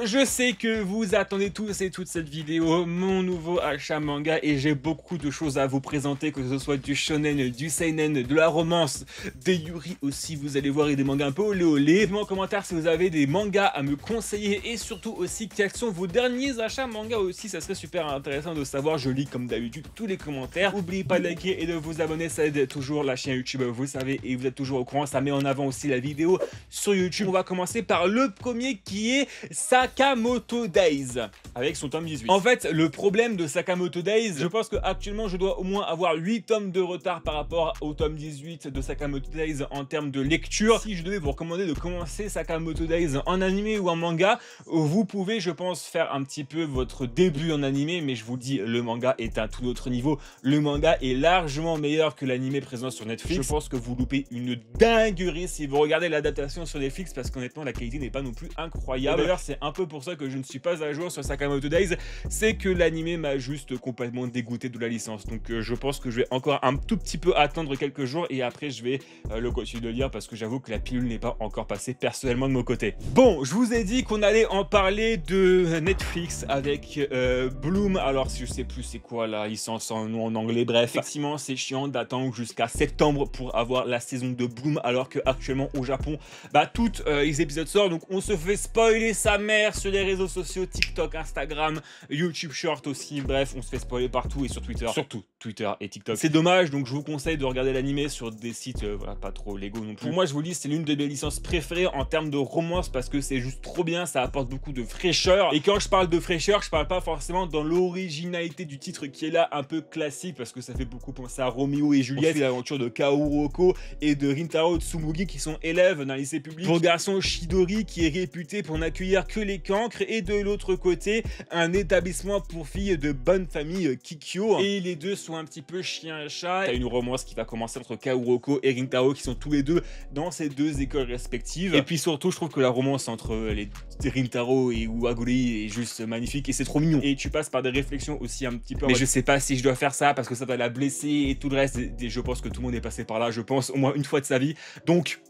Je sais que vous attendez tous et toutes cette vidéo, mon nouveau achat manga, et j'ai beaucoup de choses à vous présenter, que ce soit du shonen, du seinen, de la romance, des yuri aussi, vous allez voir, et des mangas un peu olé olé. Dites-moi en commentaire si vous avez des mangas à me conseiller, et surtout aussi quels sont vos derniers achats manga aussi, ça serait super intéressant de savoir. Je lis comme d'habitude tous les commentaires. N'oubliez pas de liker et de vous abonner, ça aide toujours la chaîne YouTube, vous savez, et vous êtes toujours au courant, ça met en avant aussi la vidéo sur YouTube. On va commencer par le premier qui est Sakamoto Days, avec son tome 18. En fait, le problème de Sakamoto Days, je pense qu'actuellement je dois au moins avoir 8 tomes de retard par rapport au tome 18 de Sakamoto Days en termes de lecture. Si je devais vous recommander de commencer Sakamoto Days en animé ou en manga, vous pouvez, je pense, faire un petit peu votre début en animé, mais je vous dis, le manga est à un tout autre niveau. Le manga est largement meilleur que l'animé présent sur Netflix. Je pense que vous loupez une dinguerie si vous regardez l'adaptation sur Netflix, parce qu'honnêtement la qualité n'est pas non plus incroyable. D'ailleurs c'est un peu pour ça que je ne suis pas à jour sur Sakamoto Days, c'est que l'animé m'a juste complètement dégoûté de la licence. Donc je pense que je vais encore un tout petit peu attendre quelques jours et après je vais le continuer de lire, parce que j'avoue que la pilule n'est pas encore passée personnellement de mon côté. Bon, je vous ai dit qu'on allait en parler de Netflix avec Bloom. Alors je sais plus c'est quoi la licence en nom en anglais, bref. Effectivement c'est chiant d'attendre jusqu'à septembre pour avoir la saison de Bloom, alors que actuellement au Japon, bah tous les épisodes sortent, donc on se fait spoiler sa mère sur les réseaux sociaux, TikTok, Instagram, YouTube Short aussi, bref, on se fait spoiler partout et sur Twitter, surtout Twitter et TikTok. C'est dommage, donc je vous conseille de regarder l'animé sur des sites voilà, pas trop légaux non plus. Pour moi, je vous dis, c'est l'une de mes licences préférées en termes de romance, parce que c'est juste trop bien, ça apporte beaucoup de fraîcheur. Et quand je parle de fraîcheur, je parle pas forcément dans l'originalité du titre qui est là un peu classique, parce que ça fait beaucoup penser à Roméo et Juliette, l'aventure de Kaoroko et de Rintaro Tsumugi qui sont élèves d'un lycée public. Pour garçon, Shidori qui est réputé pour n'accueillir que les cancres, et de l'autre côté un établissement pour filles de bonne famille, Kikyo, et les deux sont un petit peu chien et chat. T'as une romance qui va commencer entre Kaoroko et Rintaro qui sont tous les deux dans ces deux écoles respectives, et puis surtout je trouve que la romance entre les Rintaro et Uaguri est juste magnifique et c'est trop mignon, et tu passes par des réflexions aussi un petit peu, mais je sais pas si je dois faire ça parce que ça va la blesser et tout le reste. Je pense que tout le monde est passé par là, je pense au moins une fois de sa vie, donc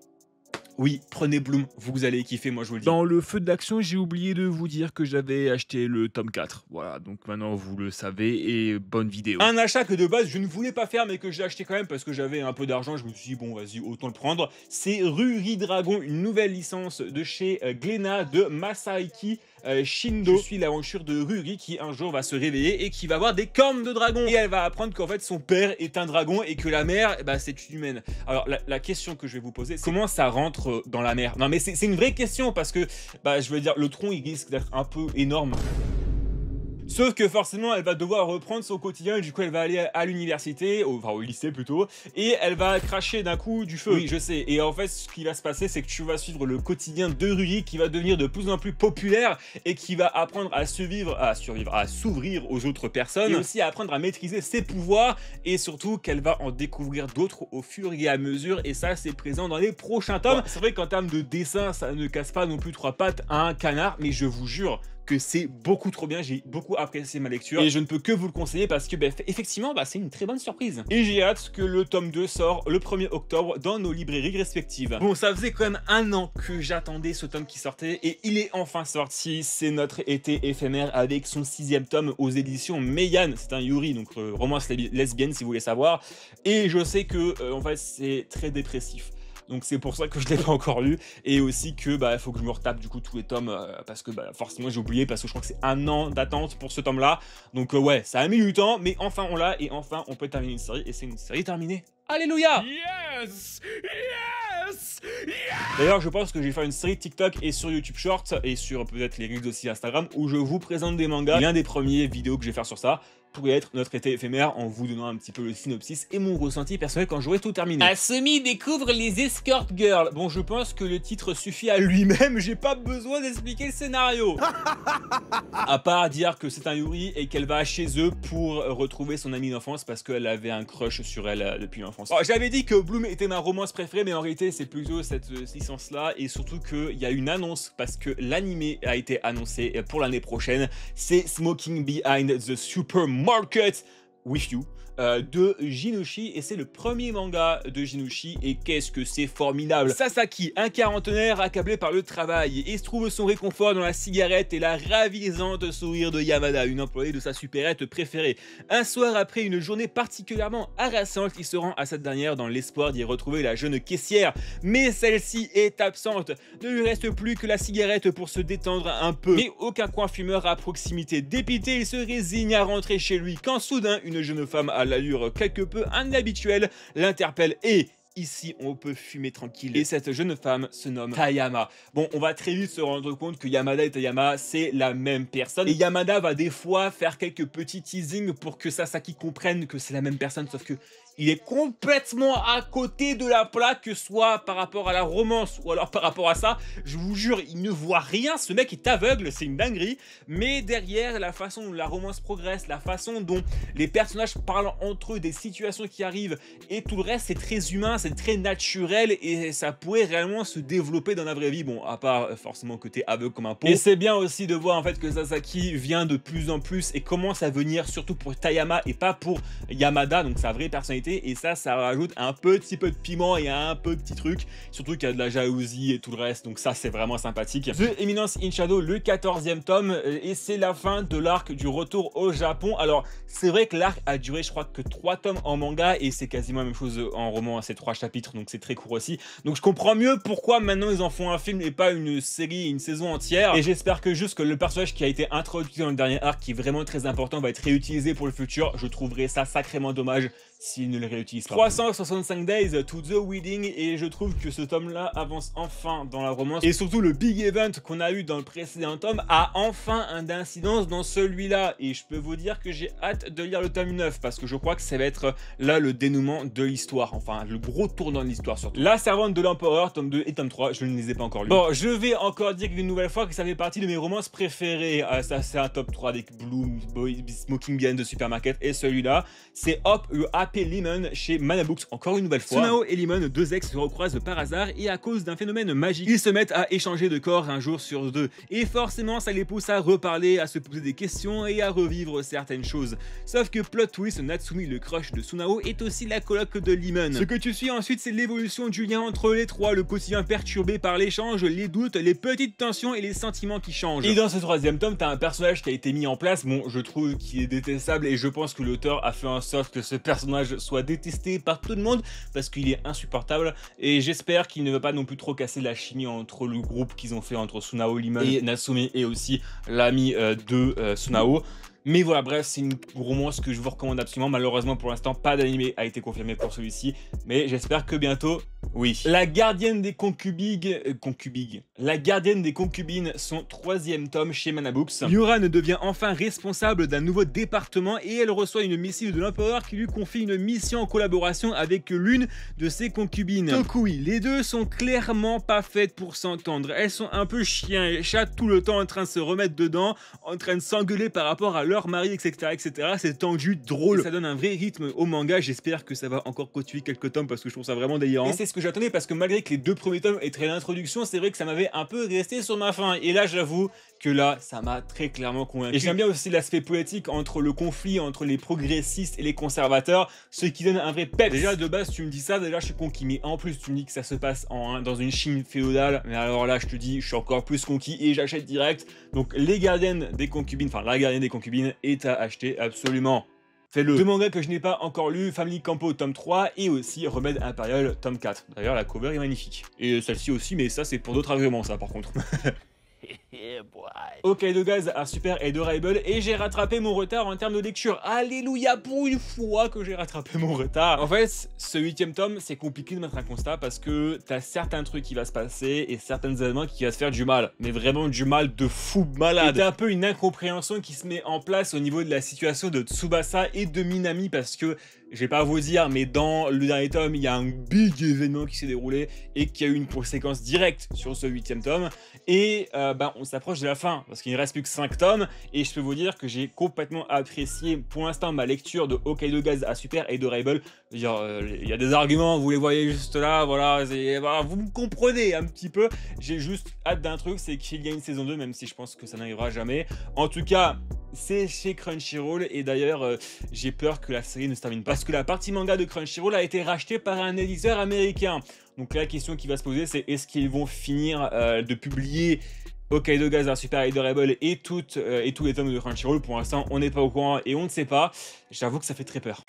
oui, prenez Bloom, vous allez kiffer, moi je vous le dis. Dans le feu de l'action, j'ai oublié de vous dire que j'avais acheté le tome 4. Voilà, donc maintenant vous le savez, et bonne vidéo. Un achat que de base je ne voulais pas faire, mais que j'ai acheté quand même parce que j'avais un peu d'argent, je me suis dit bon vas-y, autant le prendre. C'est Ruri Dragon, une nouvelle licence de chez Glénat de Masaaki Shindo. Je suis l'aventure de Ruri qui un jour va se réveiller et qui va avoir des cornes de dragon, et elle va apprendre qu'en fait son père est un dragon et que la mère, bah, c'est une humaine. Alors la question que je vais vous poser, c'est comment ça rentre dans la mer? Non mais c'est une vraie question, parce que bah je veux dire, le tronc il risque d'être un peu énorme. Sauf que forcément, elle va devoir reprendre son quotidien, et du coup, elle va aller à l'université, enfin au lycée plutôt, et elle va cracher d'un coup du feu. Oui, je sais. Et en fait, ce qui va se passer, c'est que tu vas suivre le quotidien de Ruri, qui va devenir de plus en plus populaire, et qui va apprendre à s'ouvrir aux autres personnes, et aussi à apprendre à maîtriser ses pouvoirs, et surtout qu'elle va en découvrir d'autres au fur et à mesure, et ça, c'est présent dans les prochains tomes. Ouais, c'est vrai qu'en termes de dessin, ça ne casse pas non plus trois pattes à un canard, mais je vous jure que c'est beaucoup trop bien, j'ai beaucoup apprécié ma lecture et je ne peux que vous le conseiller, parce que effectivement c'est une très bonne surprise. Et j'ai hâte que le tome 2 sort le 1er octobre dans nos librairies respectives. Bon, ça faisait quand même un an que j'attendais ce tome qui sortait, et il est enfin sorti. C'est notre été éphémère avec son 6e tome aux éditions Meian. C'est un yuri, donc romance lesbienne si vous voulez savoir, et je sais que en fait c'est très dépressif. Donc c'est pour ça que je l'ai pas encore lu, et aussi que bah faut que je me retape du coup tous les tomes, parce que bah forcément j'ai oublié, parce que je crois que c'est un an d'attente pour ce tome là. Donc ouais, ça a mis du temps, mais enfin on l'a, et enfin on peut terminer une série, et c'est une série terminée. Alléluia! Yes! Yes! Yes! D'ailleurs, je pense que je vais faire une série TikTok et sur YouTube Short, et sur peut-être les reels aussi Instagram, où je vous présente des mangas. L'un des premiers vidéos que je vais faire sur ça pourrait être notre été éphémère, en vous donnant un petit peu le synopsis et mon ressenti personnel quand j'aurai tout terminé. Asumi découvre les escort girls. Bon, je pense que le titre suffit à lui-même, j'ai pas besoin d'expliquer le scénario. À part dire que c'est un yuri et qu'elle va chez eux pour retrouver son amie d'enfance, parce qu'elle avait un crush sur elle depuis l'enfance. Oh, j'avais dit que Bloom était ma romance préférée, mais en réalité c'est plutôt cette licence là, et surtout qu'il y a une annonce, parce que l'animé a été annoncé pour l'année prochaine. C'est Smoking Behind the Supermarket with You. de Jinoshi, et c'est le premier manga de Jinoshi, et qu'est-ce que c'est formidable. Sasaki, un quarantenaire accablé par le travail, et se trouve son réconfort dans la cigarette et la ravisante sourire de Yamada, une employée de sa supérette préférée. Un soir, après une journée particulièrement harassante, il se rend à cette dernière dans l'espoir d'y retrouver la jeune caissière, mais celle-ci est absente. Ne lui reste plus que la cigarette pour se détendre un peu, mais aucun coin fumeur à proximité. Dépité, il se résigne à rentrer chez lui quand soudain une jeune femme à l'allure quelque peu inhabituelle l'interpelle et... ici, on peut fumer tranquille. Et cette jeune femme se nomme Tayama. Bon, on va très vite se rendre compte que Yamada et Tayama, c'est la même personne. Et Yamada va des fois faire quelques petits teasings pour que Sasaki comprenne que c'est la même personne, sauf que il est complètement à côté de la plaque, que soit par rapport à la romance ou alors par rapport à ça. Je vous jure, il ne voit rien. Ce mec est aveugle, c'est une dinguerie. Mais derrière, la façon dont la romance progresse, la façon dont les personnages parlent entre eux, des situations qui arrivent et tout le reste, c'est très humain, c'est très naturel et ça pourrait réellement se développer dans la vraie vie. Bon, à part forcément côté aveugle comme un pot. Et c'est bien aussi de voir en fait que Sasaki vient de plus en plus et commence à venir surtout pour Tayama et pas pour Yamada, donc sa vraie personnalité. Et ça rajoute un petit peu de piment et un peu de petit truc, surtout qu'il y a de la jalousie et tout le reste, donc ça c'est vraiment sympathique. The Eminence in Shadow, le 14e tome, et c'est la fin de l'arc du retour au Japon. Alors c'est vrai que l'arc a duré je crois que 3 tomes en manga et c'est quasiment la même chose en roman, c'est 3 chapitres, donc c'est très court aussi, donc je comprends mieux pourquoi maintenant ils en font un film et pas une série, une saison entière. Et j'espère que juste que le personnage qui a été introduit dans le dernier arc, qui est vraiment très important, va être réutilisé pour le futur. Je trouverais ça sacrément dommage s'il ne le réutilise pas. 365 Days to the Wedding, et je trouve que ce tome-là avance enfin dans la romance. Et surtout, le big event qu'on a eu dans le précédent tome a enfin un incidence dans celui-là. Et je peux vous dire que j'ai hâte de lire le tome 9, parce que je crois que ça va être là le dénouement de l'histoire. Enfin, le gros tournant de l'histoire surtout. La Servante de l'Empereur, tome 2 et tome 3, je ne les ai pas encore lus. Bon, je vais encore dire une nouvelle fois que ça fait partie de mes romances préférées. Ça, c'est un top 3 avec Bloom, Boy, Smoking Gun de Supermarket, et celui-là, c'est Hop, le Happy Lemon chez Mana Books, encore une nouvelle fois. Tsunao et Lemon, deux ex, se recroisent par hasard et à cause d'un phénomène magique, ils se mettent à échanger de corps un jour sur deux. Et forcément, ça les pousse à reparler, à se poser des questions et à revivre certaines choses. Sauf que plot twist, Natsumi, le crush de Tsunao, est aussi la coloc de Lemon. Ce que tu suis ensuite, c'est l'évolution du lien entre les trois, le quotidien perturbé par l'échange, les doutes, les petites tensions et les sentiments qui changent. Et dans ce troisième tome, t'as un personnage qui a été mis en place, bon, je trouve qu'il est détestable et je pense que l'auteur a fait en sorte que ce personnage soit détesté par tout le monde parce qu'il est insupportable, et j'espère qu'il ne va pas non plus trop casser la chimie entre le groupe qu'ils ont fait entre Tsunao, Lemon et Natsumi, et aussi l'ami de Tsunao. Mais voilà, bref, c'est une romance que je vous recommande absolument. Malheureusement, pour l'instant, pas d'anime a été confirmé pour celui-ci, mais j'espère que bientôt, oui. La gardienne des concubines, La gardienne des concubines, son troisième tome chez Mana Books. Yuran devient enfin responsable d'un nouveau département et elle reçoit une missive de l'empereur qui lui confie une mission en collaboration avec l'une de ses concubines. Tokui, les deux sont clairement pas faites pour s'entendre. Elles sont un peu chien et chat tout le temps en train de se remettre dedans, en train de s'engueuler par rapport à leur mari, etc., etc. C'est tendu, drôle. Et ça donne un vrai rythme au manga. J'espère que ça va encore continuer quelques tomes parce que je trouve ça vraiment délirant. Et c'est ce que j'attendais parce que malgré que les deux premiers tomes étaient l'introduction, c'est vrai que ça m'avait un peu resté sur ma faim. Et là, j'avoue que là, ça m'a très clairement convaincu. Et j'aime bien aussi l'aspect poétique entre le conflit entre les progressistes et les conservateurs, ce qui donne un vrai peps. Déjà, de base, tu me dis ça, déjà, je suis conquis. Mais en plus, tu me dis que ça se passe dans une Chine féodale. Mais alors là, je te dis, je suis encore plus conquis et j'achète direct. Donc, les gardiennes des concubines, enfin, la gardienne des concubines est à acheter absolument. Fais-le. Deux mangas que je n'ai pas encore lu, Family Campo tome 3 et aussi Remède Impérial tome 4. D'ailleurs, la cover est magnifique. Et celle-ci aussi, mais ça, c'est pour d'autres arguments, ça, par contre. Hokkaido Guys a super adorable et j'ai rattrapé mon retard en termes de lecture. Alléluia, pour une fois que j'ai rattrapé mon retard. En fait, ce 8e tome, c'est compliqué de mettre un constat parce que t'as certains trucs qui vont se passer et certains éléments qui vont se faire du mal. Mais vraiment du mal de fou malade. T'as un peu une incompréhension qui se met en place au niveau de la situation de Tsubasa et de Minami parce que, je vais pas vous dire, mais dans le dernier tome, il y a un big événement qui s'est déroulé et qui a eu une conséquence directe sur ce 8e tome. Et on s'approche de la fin parce qu'il ne reste plus que 5 tomes. Et je peux vous dire que j'ai complètement apprécié pour l'instant ma lecture de Hokkaido Guys à Super Adorable. Il y a des arguments, vous les voyez juste là, voilà, vous me comprenez un petit peu. J'ai juste hâte d'un truc, c'est qu'il y a une saison 2, même si je pense que ça n'arrivera jamais. En tout cas, c'est chez Crunchyroll et d'ailleurs j'ai peur que la série ne se termine pas parce que la partie manga de Crunchyroll a été rachetée par un éditeur américain. Donc la question qui va se poser, c'est est-ce qu'ils vont finir de publier Hokkaido Gazar, Super Adorable et tous les tomes de Crunchyroll. Pour l'instant, on n'est pas au courant et on ne sait pas. J'avoue que ça fait très peur.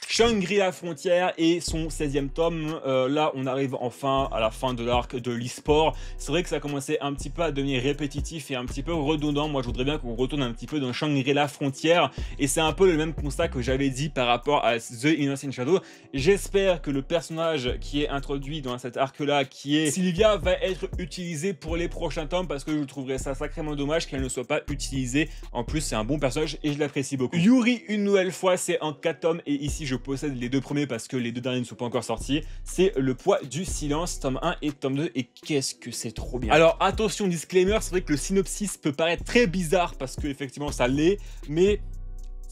Shangri-La Frontière et son 16e tome. Là, on arrive enfin à la fin de l'arc de l'e-sport. C'est vrai que ça commençait un petit peu à devenir répétitif et un petit peu redondant. Moi, je voudrais bien qu'on retourne un petit peu dans Shangri-La Frontière. Et c'est un peu le même constat que j'avais dit par rapport à The Innocent Shadow. J'espère que le personnage qui est introduit dans cet arc-là, qui est Sylvia, va être utilisé pour les prochains tomes parce que je trouverais ça sacrément dommage qu'elle ne soit pas utilisée. En plus, c'est un bon personnage et je l'apprécie beaucoup. Yuri, une nouvelle fois, c'est en 4 tomes et ici, je possède les 2 premiers parce que les 2 derniers ne sont pas encore sortis. C'est Le Poids du Silence, tome 1 et tome 2, et qu'est-ce que c'est trop bien. Alors attention, disclaimer, c'est vrai que le synopsis peut paraître très bizarre parce que effectivement ça l'est, mais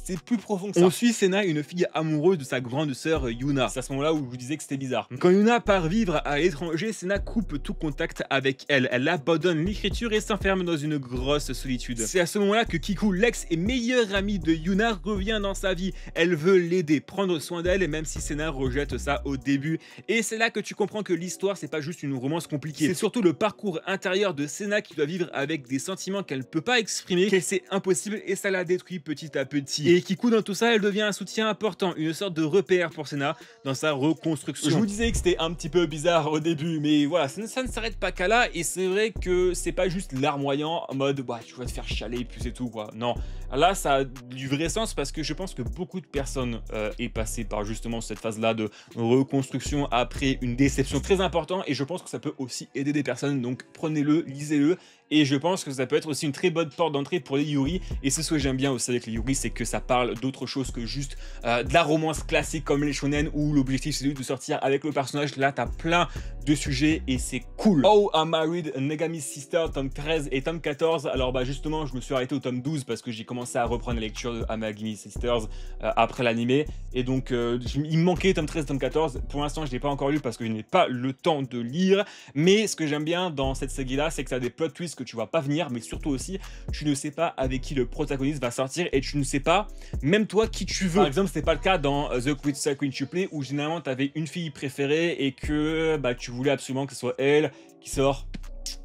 c'est plus profond que ça. On suit Sena, une fille amoureuse de sa grande sœur Yuna. C'est à ce moment-là où je vous disais que c'était bizarre. Quand Yuna part vivre à l'étranger, Sena coupe tout contact avec elle. Elle abandonne l'écriture et s'enferme dans une grosse solitude. C'est à ce moment-là que Kiku, l'ex et meilleur ami de Yuna, revient dans sa vie. Elle veut l'aider, prendre soin d'elle, même si Sena rejette ça au début. Et c'est là que tu comprends que l'histoire, c'est pas juste une romance compliquée. C'est surtout le parcours intérieur de Sena qui doit vivre avec des sentiments qu'elle ne peut pas exprimer, qu'elle sait impossible et ça la détruit petit à petit. Et Kiku, dans tout ça, elle devient un soutien important, une sorte de repère pour Sena dans sa reconstruction. Je vous disais que c'était un petit peu bizarre au début, mais voilà, ça ne s'arrête pas qu'à là, et c'est vrai que c'est pas juste larmoyant en mode bah tu vas te faire chialer puis c'est tout quoi. Non, là ça a du vrai sens parce que je pense que beaucoup de personnes est passé par justement cette phase-là de reconstruction après une déception très importante, et je pense que ça peut aussi aider des personnes, donc prenez-le, lisez-le. Et je pense que ça peut être aussi une très bonne porte d'entrée pour les Yuri. Et c'est ce que j'aime bien aussi avec les Yuri, c'est que ça parle d'autre chose que juste de la romance classique comme les shonen où l'objectif c'est de sortir avec le personnage. Là, t'as plein de sujets et c'est cool. Oh, I Married Negami's Sister, tome 13 et tome 14. Alors bah justement, je me suis arrêté au tome 12 parce que j'ai commencé à reprendre la lecture de Amagami Sisters après l'animé. Et donc, il me manquait tome 13 et tome 14. Pour l'instant, je ne l'ai pas encore lu parce que je n'ai pas le temps de lire. Mais ce que j'aime bien dans cette série-là, c'est que ça a des plot twists que tu vois pas venir, mais surtout aussi tu ne sais pas avec qui le protagoniste va sortir et tu ne sais pas même toi qui tu veux. Par exemple, c'était pas le cas dans The Quintuple où généralement tu avais une fille préférée et que bah, tu voulais absolument que ce soit elle qui sort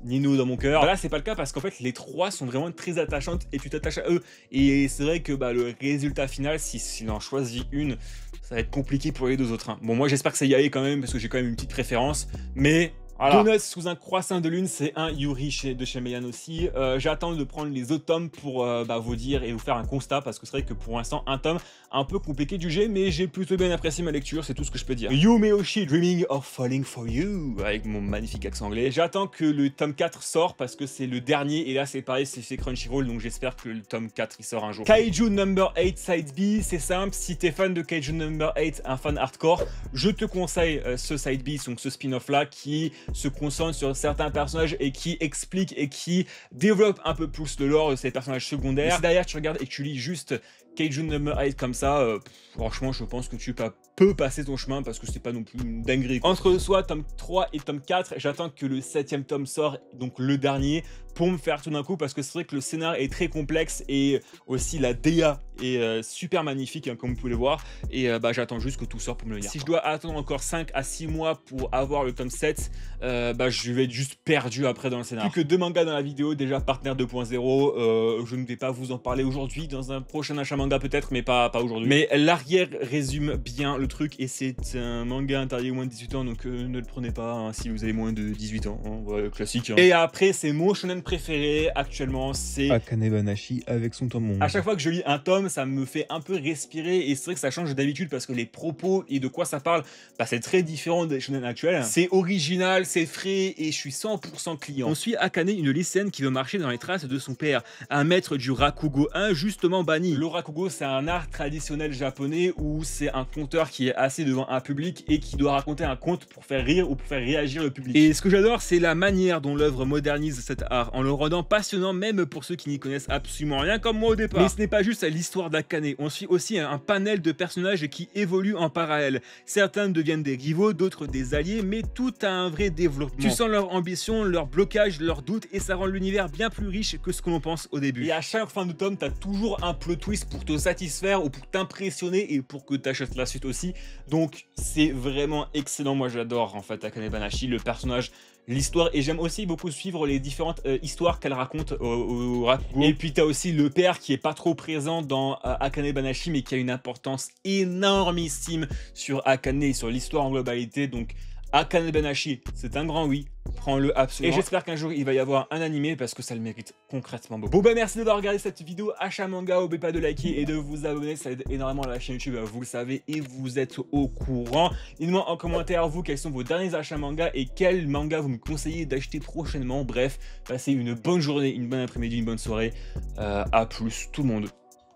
Nino dans mon cœur. Là c'est pas le cas parce qu'en fait les trois sont vraiment très attachantes et tu t'attaches à eux, et c'est vrai que bah, le résultat final, s'il en choisit une, ça va être compliqué pour les deux autres hein. Bon, moi j'espère que ça y aille quand même parce que j'ai quand même une petite préférence, mais voilà. Donuts sous un croissant de lune, c'est un Yuri de chez Meian aussi. J'attends de prendre les autres tomes pour bah, vous dire et vous faire un constat, parce que c'est vrai que pour l'instant, un tome un peu compliqué du jet, mais j'ai plutôt bien apprécié ma lecture, c'est tout ce que je peux dire. Yumeoshi Dreaming of Falling for You, avec mon magnifique accent anglais. J'attends que le tome 4 sort parce que c'est le dernier, et là c'est pareil, c'est chez Crunchyroll, donc j'espère que le tome 4 il sort un jour. Kaiju Number 8 Side B, c'est simple, si t'es fan de Kaiju Number 8, un fan hardcore, je te conseille ce Side B, donc ce spin-off là qui se concentre sur certains personnages et qui explique et qui développe un peu plus le lore de ces personnages secondaires. Si derrière tu regardes et que tu lis juste Kaiju Number 8 comme ça, franchement je pense que tu peux passer ton chemin parce que c'est pas non plus une dinguerie. Entre soit tome 3 et tome 4, j'attends que le 7e tome sort, donc le dernier, pour me faire tout d'un coup, parce que c'est vrai que le scénario est très complexe et aussi la DA est super magnifique hein, comme vous pouvez le voir, et bah, j'attends juste que tout sort pour me le lire. Si je dois attendre encore 5 à 6 mois pour avoir le tome 7, bah, je vais être juste perdu après dans le scénario. Plus que 2 mangas dans la vidéo, déjà Partenaire 2.0, je ne vais pas vous en parler aujourd'hui, dans un prochain achat manga peut-être, mais pas aujourd'hui. Mais l'arrière résume bien le truc, et c'est un manga interdit aux moins de 18 ans, donc ne le prenez pas hein, si vous avez moins de 18 ans, hein, ouais, classique. Hein. Et après, c'est mon shonen préféré actuellement, c'est Akane Banashi avec son tome 11. À chaque fois que je lis un tome, ça me fait un peu respirer, et c'est vrai que ça change d'habitude parce que les propos et de quoi ça parle, bah, c'est très différent des shonen actuels. C'est original, c'est frais, et je suis 100% client. On suit Akane, une lycéenne qui veut marcher dans les traces de son père, un maître du Rakugo injustement banni. Le Rakugo, Gogo, c'est un art traditionnel japonais où c'est un conteur qui est assis devant un public et qui doit raconter un conte pour faire rire ou pour faire réagir le public. Et ce que j'adore, c'est la manière dont l'œuvre modernise cet art, en le rendant passionnant même pour ceux qui n'y connaissent absolument rien comme moi au départ. Mais ce n'est pas juste l'histoire d'Akane, on suit aussi un panel de personnages qui évoluent en parallèle. Certains deviennent des rivaux, d'autres des alliés, mais tout a un vrai développement. Tu sens leur ambition, leur blocage, leurs doutes, et ça rend l'univers bien plus riche que ce que l'on pense au début. Et à chaque fin de tome, t'as toujours un plot twist pour te satisfaire ou pour t'impressionner et pour que t'achètes la suite aussi. Donc c'est vraiment excellent. Moi j'adore en fait Akane Banashi, le personnage, l'histoire, et j'aime aussi beaucoup suivre les différentes histoires qu'elle raconte au Rakugo. Et puis t'as aussi le père qui est pas trop présent dans Akane Banashi mais qui a une importance énormissime sur Akane et sur l'histoire en globalité. Donc Akane Banashi, c'est un grand oui, prends-le absolument. Et j'espère qu'un jour il va y avoir un animé parce que ça le mérite concrètement beaucoup. Bon bah merci d'avoir regardé cette vidéo, achat manga, n'oubliez pas de liker et de vous abonner, ça aide énormément la chaîne YouTube, vous le savez et vous êtes au courant. Dites-moi en commentaire vous quels sont vos derniers achats manga et quel manga vous me conseillez d'acheter prochainement. Bref, passez une bonne journée, une bonne après-midi, une bonne soirée, à plus tout le monde.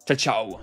Ciao ciao.